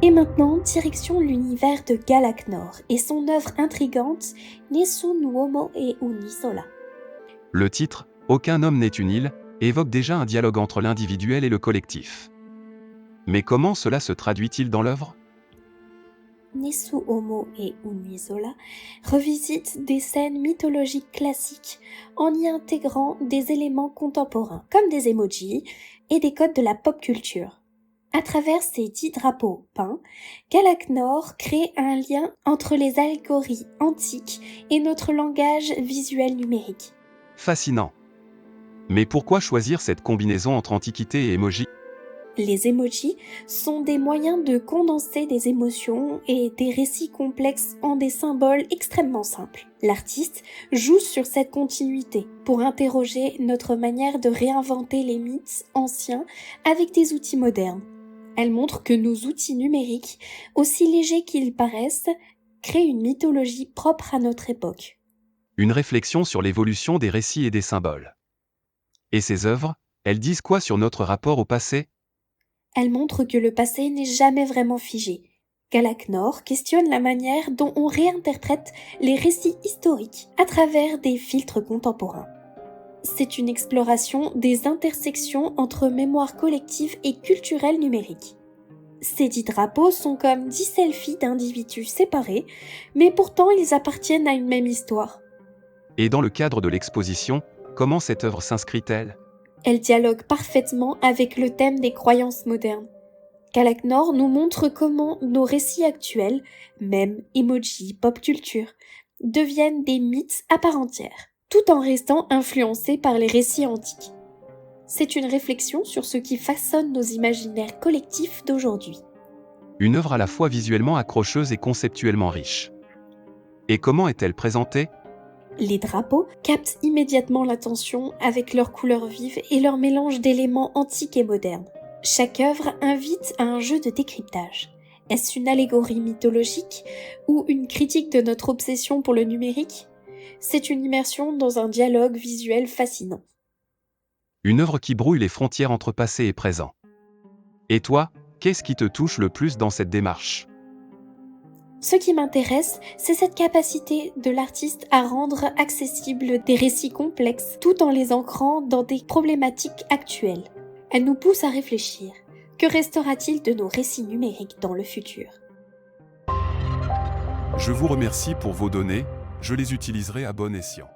Et maintenant, direction l'univers de Galak-Nor et son œuvre intrigante Nessun Uomo e un'isola. Le titre « Aucun homme n'est une île » évoque déjà un dialogue entre l'individuel et le collectif. Mais comment cela se traduit-il dans l'œuvre ? Nessun Uomo e un'isola revisite des scènes mythologiques classiques en y intégrant des éléments contemporains comme des emojis et des codes de la pop culture. À travers ces 10 drapeaux peints, Galak-Nor crée un lien entre les allégories antiques et notre langage visuel numérique. Fascinant. Mais pourquoi choisir cette combinaison entre antiquité et emoji ? Les emojis sont des moyens de condenser des émotions et des récits complexes en des symboles extrêmement simples. L'artiste joue sur cette continuité pour interroger notre manière de réinventer les mythes anciens avec des outils modernes. Elle montre que nos outils numériques, aussi légers qu'ils paraissent, créent une mythologie propre à notre époque. Une réflexion sur l'évolution des récits et des symboles. Et ces œuvres, elles disent quoi sur notre rapport au passé ? Elle montre que le passé n'est jamais vraiment figé. Galak-Nor questionne la manière dont on réinterprète les récits historiques à travers des filtres contemporains. C'est une exploration des intersections entre mémoire collective et culturelle numérique. Ces 10 drapeaux sont comme 10 selfies d'individus séparés, mais pourtant ils appartiennent à une même histoire. Et dans le cadre de l'exposition, comment cette œuvre s'inscrit-elle ? Elle dialogue parfaitement avec le thème des croyances modernes. Galak-Nor nous montre comment nos récits actuels, mèmes, emojis, pop culture, deviennent des mythes à part entière, tout en restant influencés par les récits antiques. C'est une réflexion sur ce qui façonne nos imaginaires collectifs d'aujourd'hui. Une œuvre à la fois visuellement accrocheuse et conceptuellement riche. Et comment est-elle présentée ? Les drapeaux captent immédiatement l'attention avec leurs couleurs vives et leur mélange d'éléments antiques et modernes. Chaque œuvre invite à un jeu de décryptage. Est-ce une allégorie mythologique ou une critique de notre obsession pour le numérique ? C'est une immersion dans un dialogue visuel fascinant. Une œuvre qui brouille les frontières entre passé et présent. Et toi, qu'est-ce qui te touche le plus dans cette démarche ? Ce qui m'intéresse, c'est cette capacité de l'artiste à rendre accessibles des récits complexes tout en les ancrant dans des problématiques actuelles. Elle nous pousse à réfléchir. Que restera-t-il de nos récits numériques dans le futur ? Je vous remercie pour vos données, je les utiliserai à bon escient.